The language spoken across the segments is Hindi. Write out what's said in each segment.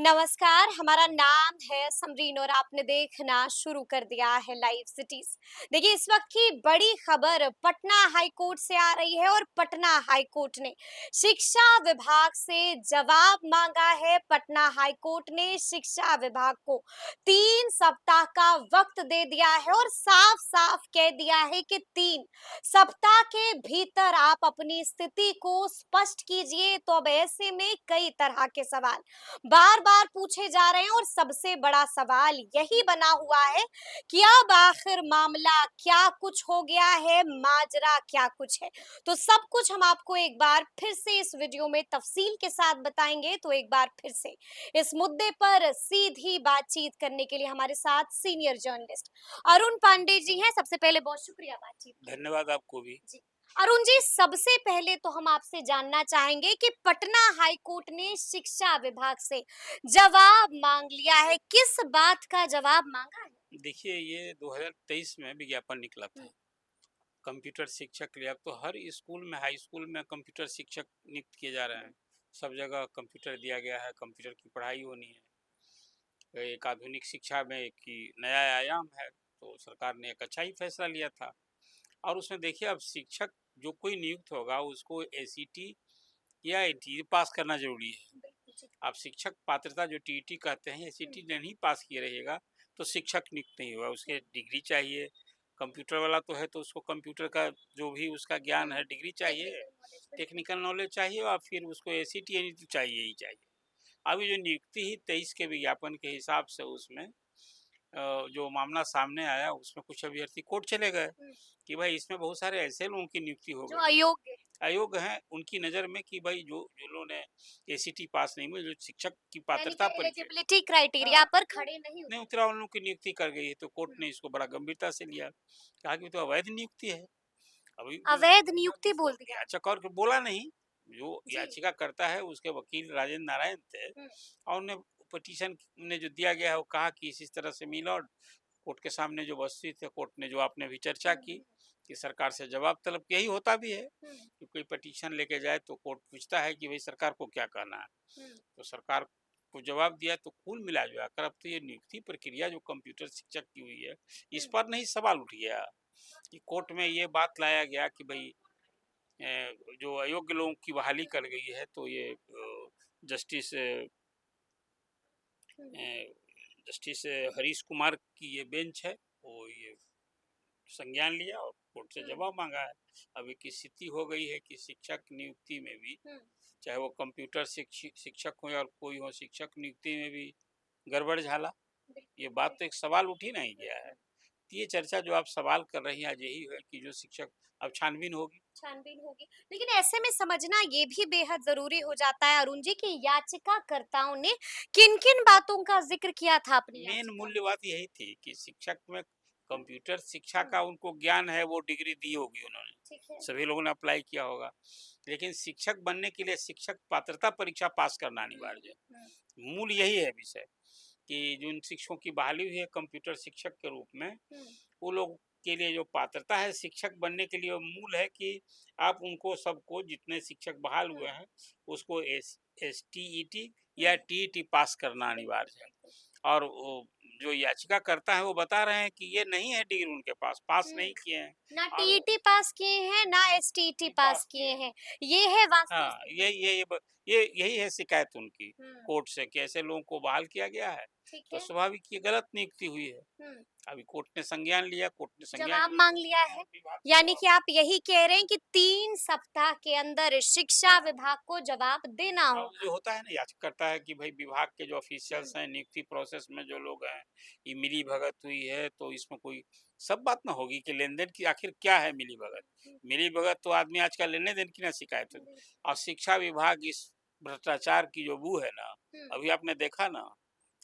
नमस्कार, हमारा नाम है समरीन और आपने देखना शुरू कर दिया है लाइव सिटीज। देखिए, इस वक्त की बड़ी खबर पटना हाई कोर्ट से आ रही है और पटना हाई कोर्ट ने शिक्षा विभाग से जवाब मांगा है। पटना हाई कोर्ट ने शिक्षा विभाग को 3 सप्ताह का वक्त दे दिया है और साफ साफ कह दिया है कि 3 सप्ताह के भीतर आप अपनी स्थिति को स्पष्ट कीजिए। तो अब ऐसे में कई तरह के सवाल बार बार पूछे जा रहे हैं और सबसे बड़ा सवाल यही बना हुआ है कि अब आखिर मामला क्या कुछ हो गया है, माजरा क्या कुछ है। तो सब कुछ हम आपको एक बार फिर से इस वीडियो में तफसील के साथ बताएंगे। तो एक बार फिर से इस मुद्दे पर सीधी बातचीत करने के लिए हमारे साथ सीनियर जर्नलिस्ट अरुण पांडे जी हैं। सबसे पहले बहुत शुक्रिया बातचीत के लिए। धन्यवाद आपको भी। जी, अरुण जी, सबसे पहले तो हम आपसे जानना चाहेंगे कि पटना हाई कोर्ट ने शिक्षा विभाग से जवाब मांग लिया है। किस बात का जवाब मांगा है? देखिए, ये 2023 में विज्ञापन निकला था हम्म, कंप्यूटर शिक्षक के लिए। अब तो हर स्कूल में, हाई स्कूल में कंप्यूटर शिक्षक नियुक्त किए जा रहे हैं। सब जगह कंप्यूटर दिया गया है, कंप्यूटर की पढ़ाई होनी है। एक आधुनिक शिक्षा में एक ही नया आयाम है, तो सरकार ने एक अच्छा ही फैसला लिया था। और उसमें देखिए, अब शिक्षक जो कोई नियुक्त होगा उसको एसीटी या एनटीए पास करना जरूरी है। बिल्कुल जी। आप शिक्षक पात्रता जो टीईटी कहते हैं, हम्म, एसीटी नहीं पास किए रहिएगा तो शिक्षक नियुक्त नहीं होगा। उसके डिग्री चाहिए। कंप्यूटर वाला तो है तो उसको कंप्यूटर का जो भी उसका ज्ञान है, डिग्री चाहिए, टेक्निकल नॉलेज बिल्कुल। टेक्निकल नॉलेज चाहिए, और फिर उसको एसीटी यानी तो चाहिए ही चाहिए। अभी जो नियुक्ति ही 23 के विज्ञापन के हिसाब से उसमें जो मामला सामने आया उसमें कुछ अभ्यर्थी कोर्ट चले गए हम्म, कि भाई इसमें बहुत सारे ऐसे लोगों की नियुक्ति हो जो गई, अयोग्य है, अयोग्य हैं उनकी नज़र में, कि भाई जो जो लोगों ने एसीटी पास नहीं हुई, जो शिक्षक की यानी कि पात्रता परीक्षा, एलिजिबिलिटी हाँ, क्राइटेरिया पर वो खड़े नहीं नहीं उतरे। उतरा, उन लोगों की नियुक्ति कर गई है। तो कोर्ट हम्म, ने इसको बड़ा गंभीरता से लिया, कहा कि तो अवैध नियुक्ति है। अभी अवैध नियुक्ति बोल दिया। याचिका और बोला नहीं, जो जी। याचिका करता है उसके वकील राजेंद्र नारायण थे, हम्म, और उन्हें पिटीशन में जो दिया गया है वो कहा कि इस तरह से मिलॉर्ड, कोर्ट के सामने जो वस्तु थे, कोर्ट ने जो आपने भी चर्चा की कि सरकार से जवाब तलब, यही होता भी है हम्म, कि कोई पिटीशन लेके जाए तो कोर्ट पूछता है कि भाई सरकार को क्या कहना है। हम्म, तो सरकार को जवाब दिया, तो कुल मिला जुला कर अब तो ये नियुक्ति प्रक्रिया जो कंप्यूटर शिक्षक की हुई है, इस हम्म, पर नहीं सवाल उठ गया कि कोर्ट में ये बात लाया गया कि भाई जो अयोग्य लोगों की बहाली कर गई है, तो ये जस्टिस हम्म, जस्टिस हरीश कुमार की ये बेंच है, वो ये संज्ञान लिया और कोर्ट से हम्म, जवाब मांगा है। अब एक स्थिति हो गई है कि शिक्षक नियुक्ति में भी, हम्म, चाहे वो कंप्यूटर शिक्षक हो या कोई हो, शिक्षक नियुक्ति में भी गड़बड़ झाला। ये बिल्कुल बात तो एक बिल्कुल। सवाल उठ ही नहीं गया है। तो ये चर्चा जो आप सवाल कर रही हैं आज यही है कि जो शिक्षक, अब छानबीन होगी। छानबीन होगी, लेकिन ऐसे में समझना ये भी बेहद जरूरी हो जाता है अरुण जी कि याचिकाकर्ताओं ने किन किन बातों का जिक्र किया था अपनी मेन याचिका मूल्य में। बात यही थी कि शिक्षक में कंप्यूटर शिक्षा हम्म, का उनको ज्ञान है, वो डिग्री दी होगी उन्होंने, ठीक है। सभी लोगों ने अप्लाई किया होगा। लेकिन शिक्षक बनने के लिए शिक्षक पात्रता परीक्षा पास करना हम्म, अनिवार्य हम्म, है। मूल यही है विषय, कि जिन शिक्षकों की बहाली हुई है कंप्यूटर शिक्षक के रूप में, हम्म, वो लोग के लिए जो पात्रता है शिक्षक बनने के लिए, वो मूल है कि आप उनको सबको, जितने शिक्षक बहाल हुए हम्म, हैं, उसको एस टीईटी या हम्म, टीईटी पास करना अनिवार्य है। बिल्कुल। और वो जो याचिका करता है वो बता रहे हैं कि ये नहीं है डिग्री उनके पास, पास हम्म, नहीं किए हैं। ना और टीईटी पास किए हैं ना एसटीईटी पास पास किए किए हैं। हैं। ये है वास्तविक हाँ, स्थिति। ये यही है शिकायत उनकी हम्म, कोर्ट से, कि ऐसे लोगों को बहाल किया गया है। ठीक तो है। स्वाभाविक ये गलत नियुक्ति हुई है। हम्म, अभी कोर्ट ने संज्ञान लिया, कोर्ट ने संज्ञान जवाब लिया, मांग लिया है। विभाग से यानी जवाब कि आप यही कह रहे हैं कि 3 सप्ताह के अंदर शिक्षा हाँ। विभाग को जवाब देना अब होगा। जो होता है ना, याचिका है कि भाई विभाग के जो हम्म, ऑफिशियल्स हैं, नियुक्ति प्रोसेस में जो लोग हैं, ये मिली भगत हुई है, तो इसमें कोई सब बात ना होगी कि लेन देन की आखिर क्या है मिली भगत। हम्म, मिली भगत तो आदमी आजकल लेने देन की ना शिकायत होती। बिल्कुल। और शिक्षा विभाग इस भ्रष्टाचार की जो बू है ना, हम्म, अभी आपने देखा ना,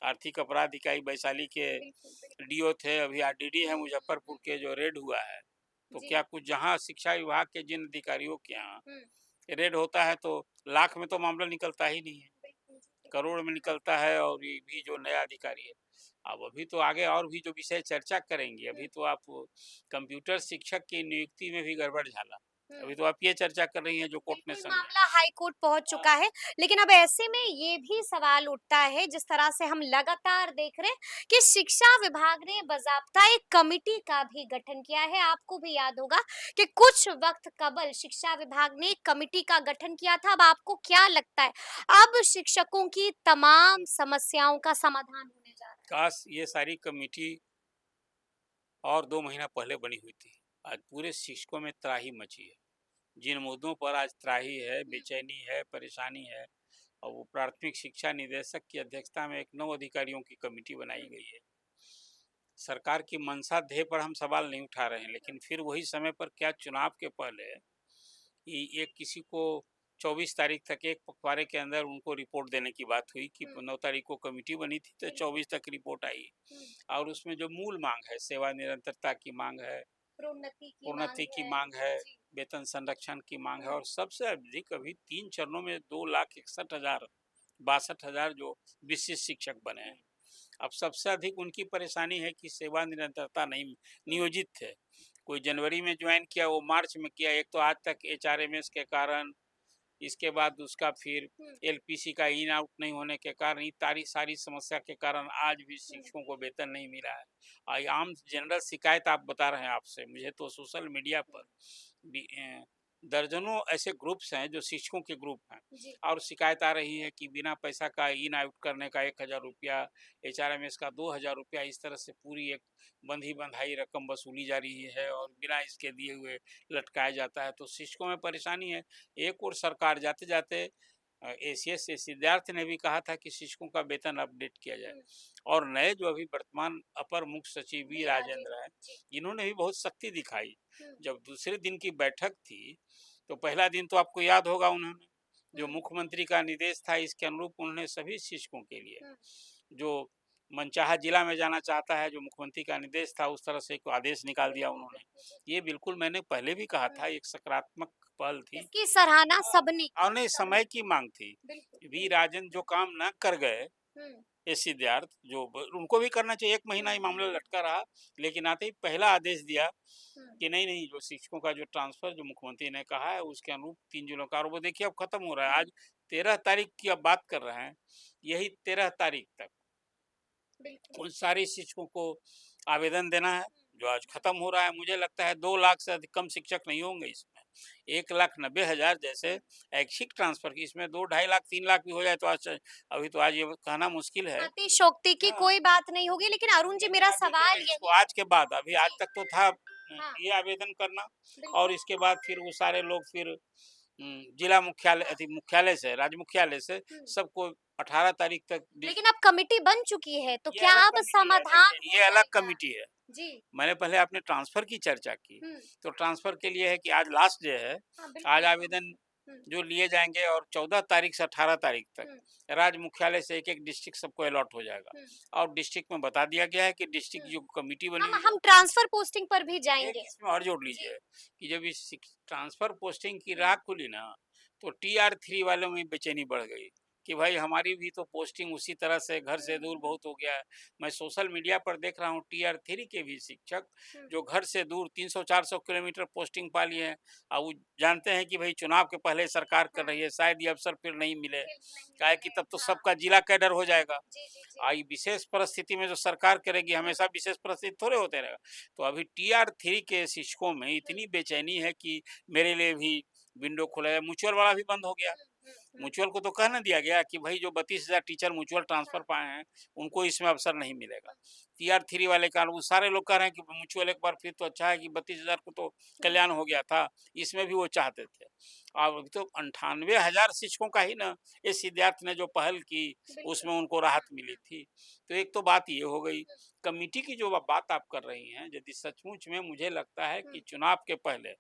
आर्थिक अपराध इकाई वैशाली के बिल्कुल बिल्कुल। डीओ थे, अभी आरडीडी है मुजफ्फरपुर के, जो रेड हुआ है, तो जी। क्या कुछ जहाँ शिक्षा विभाग के जिन अधिकारियों के यहाँ हम्म, रेड होता है, तो लाख में तो मामला निकलता ही नहीं है, बिल्कुल जी, बिल्कुल। करोड़ में निकलता है। और ये भी जो नया अधिकारी है, अब अभी तो आगे और भी जो विषय चर्चा करेंगे, हम्म, अभी तो आप कंप्यूटर शिक्षक की नियुक्ति में भी गड़बड़ झाला। हुँ। अभी तो आप ये चर्चा कर रही हैं जो कोर्ट ने बिल्कुल, समझा। मामला हाई कोर्ट पहुँच हाँ, चुका है। लेकिन अब ऐसे में ये भी सवाल उठता है, जिस तरह से हम लगातार देख रहे हैं कि शिक्षा विभाग ने बाज़ाब्ता एक कमिटी का भी गठन किया है। आपको भी याद होगा कि कुछ वक़्त कबल शिक्षा विभाग ने एक कमिटी का गठन किया था। अब आपको क्या लगता है, अब शिक्षकों की तमाम समस्याओं का समाधान होने जा रहा है? काश ये सारी कमेटी और 2 महीना पहले बनी हुई थी। आज पूरे शिक्षकों में त्राही मची है। जिन मुद्दों पर आज त्राही है, हुँ, बेचैनी है, परेशानी है, और वो प्राथमिक शिक्षा निदेशक की अध्यक्षता में एक 9 अधिकारियों की कमेटी बनाई हुँ, गई है। सरकार की मंशा ध्येय पर हम सवाल नहीं उठा रहे हैं, हुँ, लेकिन फिर वही समय पर क्या चुनाव के पहले कि एक किसी को 24 तारीख तक एक पखवाड़े के अंदर उनको रिपोर्ट देने की बात हुई कि हुँ, 9 तारीख को कमेटी बनी थी तो बिल्कुल। 24 तक रिपोर्ट आई। हुँ, और उसमें जो मूल मांग है, सेवा निरंतरता की मांग है, प्रोन्नति की माँग प्रोन्नति की है। मांग है, जी। वेतन संरक्षण की मांग है, हुँ, और सबसे अधिक अभी 3 चरणों में 2,61,000 62,000 जो विशिष्ट शिक्षक बने हुँ, हैं। अब सबसे अधिक उनकी परेशानी है कि सेवा निरंतरता नहीं हुँ, नियोजित थे। कोई जनवरी में ज्वाइन किया, वो मार्च में किया। एक तो आज तक एचआरएमएस के कारण, इसके बाद उसका फिर हुँ, एलपीसी का इन आउट नहीं होने के कारण, ये तारी सारी समस्या के कारण आज भी हुँ, शिक्षकों को वेतन नहीं मिला है। आम जनरल शिकायत आप बता रहे हैं आपसे, मुझे तो सोशल मीडिया हुँ, पर भी दर्जनों ऐसे ग्रुप्स हैं जो शिक्षकों के ग्रुप हैं, जी। और शिकायत आ रही है कि बिना पैसा का इन आउट करने का 1,000 रुपया, एचआरएमएस का 2,000 रुपया, इस तरह से पूरी एक बंधी बंधाई रकम वसूली जा रही है और बिना इसके दिए हुए लटकाया जाता है। तो शिक्षकों में परेशानी है। एक और सरकार जाते जाते एसीएस से सिद्धार्थ ने भी कहा था कि शिक्षकों का वेतन अपडेट किया जाए, हुँ, और नए जो अभी वर्तमान अपर मुख्य सचिव वी वी राजेंद्र राजेंद्र। हैं, जी। इन्होंने भी बहुत सख्ती दिखाई। हुँ, जब दूसरे दिन की बैठक थी तो पहला दिन तो आपको याद होगा, उन्होंने जो हुँ, मुख्यमंत्री का निर्देश था इसके अनुरूप उन्होंने सभी शिक्षकों के लिए हुँ, जो मनचाहा जिला में जाना चाहता है, जो मुख्यमंत्री का निर्देश था उस तरह से एक आदेश निकाल दिया बिल्कुल, उन्होंने। बिल्कुल, जी। ये बिल्कुल मैंने पहले भी कहा हुँ, था, एक सकारात्मक पहल थी। इसकी सराहना हाँ, सबने की, आने सबने समय की। की मांग थी। बिल्कुल, वी बिल्कुल। राजन जो काम न कर गए, हुँ, ये सिद्धार्थ जो उनको भी करना चाहिए, 1 महीना हुँ, ये मामला लटका रहा, लेकिन आते ही पहला आदेश दिया हुँ, कि नहीं नहीं, जो शिक्षकों का जो ट्रांसफर जो मुख्यमंत्री ने कहा है उसके अनुरूप 3 जिलों का, और वो देखिए अब खत्म हो रहा है। हुँ, आज 13 तारीख की अब बात कर रहे हैं, यही 13 तारीख तक बिल्कुल। उन सारे शिक्षकों को आवेदन देना है, हुँ, जो आज खत्म हो रहा है। मुझे लगता है 2 लाख से अधिक कम शिक्षक नहीं होंगे इसमें। 1,90,000 जैसे हुँ, ऐच्छिक ट्रांसफर की, इसमें 2 ढाई लाख 3 लाख भी हो जाए तो आज, अभी तो आज ये कहना मुश्किल है। अतिशयोक्ति की हाँ, कोई बात नहीं होगी, लेकिन अरुण जी, लेकिन मेरा आप सवाल देखिए इसको यही आज के बाद, अभी आज जी, तक तो था हाँ, ये आवेदन करना, और बिल्कुल। इसके बाद फिर वो सारे लोग फिर जिला मुख्यालय मुख्यालय से, राज्य मुख्यालय से हुँ, सबको 18 तारीख तक लेकिन अब कमिटी बन चुकी है, तो ये क्या अलग अब कमिटी है, समाधान देखिए हो ये अलग जाएगा? कमिटी है। जी। मैंने पहले आपने ट्रांसफर की चर्चा की, हुँ, तो ट्रांसफर के लिए है कि आज लास्ट डे है। हाँ, आज बिल्कुल। आवेदन हुँ, जो लिए जाएँगे, और 14 तारीख से 18 तारीख तक हुँ, राज्य मुख्यालय से एक-एक डिस्ट्रिक्ट सबको अलॉट हो जाएगा, हुँ, और डिस्ट्रिक्ट में बता दिया गया है कि डिस्ट्रिक्ट हुँ। जो कमिटी बनी हुई है। हम ट्रांसफर पोस्टिंग पर भी एक जाएँगे। इसमें और जोड़ जी। लीजिए कि जब इस ट्रांसफर पोस्टिंग की हुँ, राह खुली ना, तो टीआर 3 वालों में बेचैनी बढ़ गई कि भाई हमारी भी तो पोस्टिंग उसी तरह से घर से हुँ, दूर बहुत हो गया है। मैं सोशल मीडिया पर देख रहा हूँ टीआर 3 के भी शिक्षक हुँ, जो घर से दूर 300-400 किलोमीटर पोस्टिंग पा लिए हैं, और वो जानते हैं कि भाई चुनाव के पहले सरकार कर हाँ, रही है, शायद ये अवसर फिर नहीं मिले, फिर नहीं काहे कि मिले, तब तो हाँ। सबका जिला कैडर हो जाएगा। जी, जी, जी। आई विशेष परिस्थिति में जो सरकार करेगी, हुँ, हमेशा विशेष परिस्थिति थोड़े होते रहेगा। तो अभी टीआर 3 के शिक्षकों में हुँ, इतनी बेचैनी है कि मेरे लिए भी विंडो खुला है। म्यूचुअल वाला भी बंद हो गया। हुँ, हुँ, हुँ, म्यूचुअल को तो कहना दिया गया कि भाई जो 32,000 टीचर म्यूचुअल ट्रांसफर हाँ, पाए हैं, उनको इसमें अवसर नहीं मिलेगा। हुँ, टीआर 3 वाले कारण वो सारे लोग कह रहे हैं कि म्यूचुअल एक बार फिर तो अच्छा है कि 32,000 को तो हुँ, कल्याण हो गया था, इसमें भी वो चाहते थे। अब अभी तो 98,000 शिक्षकों का ही ना ये सिद्धार्थ ने जो पहल की, बिल्कुल। उसमें उनको राहत मिली थी। तो एक तो बात ये हो गई। हुँ, कमिटी की जो बात आप कर रही हैं, यदि सचमुच में मुझे लगता है हुँ, कि चुनाव के पहले,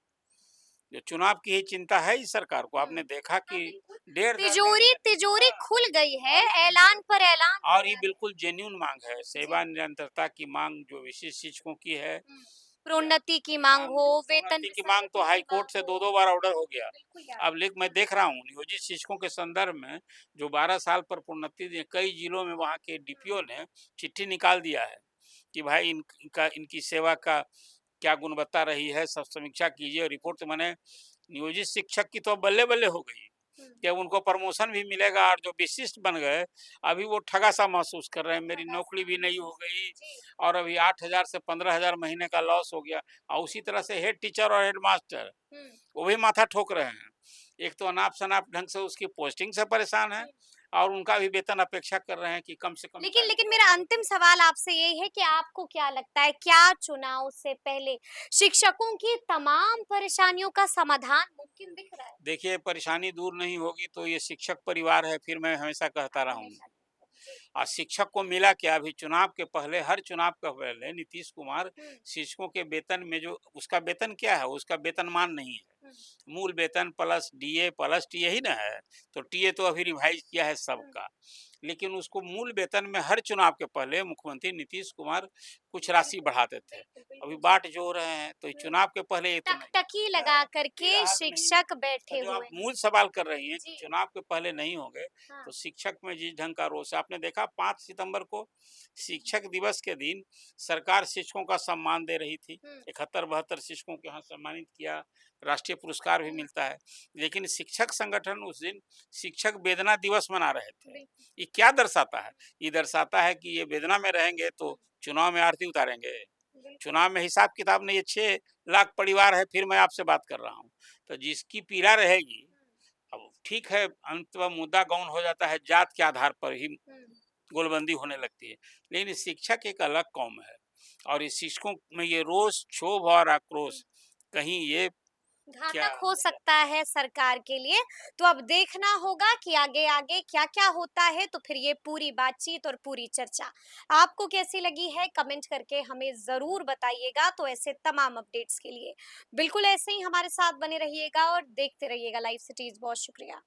जो चुनाव की ही चिंता है इस सरकार को, हुँ, आपने देखा हाँ, कि बिल्कुल। डेढ़ दर्जन तिजोरी तिजोरी हाँ, खुल गई है, और ऐलान पर ऐलान हो और ये रहा है। बिल्कुल जेन्युइन मांग है, जी। सेवा निरंतरता की मांग जो विशिष्ट शिक्षकों की है, हुँ, या प्रोन्नति की माँग मांग हो, जो वेतन प्रोन्नति की मांग, तो विसंगति हाई की कोर्ट माँग से हो। 2-2 बार ऑर्डर हो गया। बिल्कुल याद अब लेक मैं है। देख रहा हूँ नियोजित शिक्षकों के संदर्भ में, जो 12 साल पर प्रोन्नति दिए, कई जिलों में वहाँ के हुँ, डीपीओ ने चिट्ठी निकाल दिया है कि भाई इनका इनकी सेवा का क्या गुणवत्ता रही है, सब समीक्षा कीजिए, रिपोर्ट। तो मैंने नियोजित शिक्षक की तो बल्ले-बल्ले हो गई कि अब उनको प्रमोशन भी मिलेगा और जो विशिष्ट बन गए, अभी वो ठगा-सा महसूस कर रहे हैं, मेरी नौकरी भी नहीं हो गई और अभी 8,000 से 15,000 महीने का लॉस हो गया। और उसी तरह से हेड टीचर और हेड मास्टर, वो भी माथा ठोक रहे हैं। एक तो अनाप-शनाप ढंग से उसकी पोस्टिंग से परेशान हैं और उनका भी वेतन अपेक्षा कर रहे हैं कि कम से कम लेकिन लेकिन मेरा अंतिम सवाल आपसे यही है कि आपको क्या लगता है, क्या चुनाव से पहले शिक्षकों की तमाम परेशानियों का समाधान मुमकिन दिख रहा है? देखिए परेशानी दूर नहीं होगी तो ये शिक्षक परिवार है, फिर मैं हमेशा कहता रहा हूँ। हमेशा। जी। और शिक्षक को मिला क्या अभी चुनाव के पहले, हर चुनाव के पहले नीतीश कुमार हुँ, शिक्षकों के वेतन में जो उसका वेतन क्या है, उसका वेतनमान नहीं है। हुँ, मूल वेतन प्लस डीए प्लस टी यही ना है। तो टीए तो अभी रिवाइज किया है हुँ। सबका, लेकिन उसको मूल वेतन में हर चुनाव के पहले मुख्यमंत्री नीतीश कुमार कुछ राशि बिल्कुल, बढ़ाते थे। बिल्कुल, अभी बिल्कुल, जी। बाँट जो रहे हैं, तो ये हुँ। चुनाव के पहले ये तो नहीं। टकटकी लगा ये करके राहत नहीं है। शिक्षक और बैठे जो आप हुए हैं। मूल सवाल कर रही हैं कि जी। चुनाव के पहले नहीं होंगे, हाँ। तो शिक्षक में जिस ढंग का रोष है, आपने देखा 5 सितंबर को शिक्षक दिवस के दिन सरकार शिक्षकों का सम्मान दे रही थी। हुँ, 71-72 शिक्षकों को यहाँ सम्मानित किया, राष्ट्रीय पुरस्कार भी हुँ, मिलता है। लेकिन शिक्षक संगठन उस दिन शिक्षक वेदना दिवस मना रहे थे। बिल्कुल। ये क्या दर्शाता है? ये दर्शाता है कि ये वेदना में रहेंगे हुँ, तो चुनाव में आरती उतारेंगे। बिल्कुल। चुनाव में हिसाब किताब नहीं है, 6 लाख परिवार है, फिर मैं आपसे बात कर रहा हूँ। तो जिसकी पीड़ा रहेगी, अब ठीक है अंततः मुद्दा गौण हो जाता है, जात के आधार पर ही हुँ, गोलबंदी होने लगती है। लेकिन शिक्षक एक अलग कौम है और इस शिक्षकों में ये रोष, क्षोभ और हुँ। आक्रोश कहीं ये क्या घातक हो सकता है सरकार के लिए। तो अब देखना होगा कि आगे-आगे क्या-क्या होता है, तो फिर ये पूरी बातचीत और पूरी चर्चा आपको कैसी लगी है कमेंट करके हमें ज़रूर बताइएगा। तो ऐसे तमाम अपडेट्स के लिए बिल्कुल ऐसे ही हमारे साथ बने रहिएगा और देखते रहिएगा लाइव सिटीज़। बहुत शुक्रिया।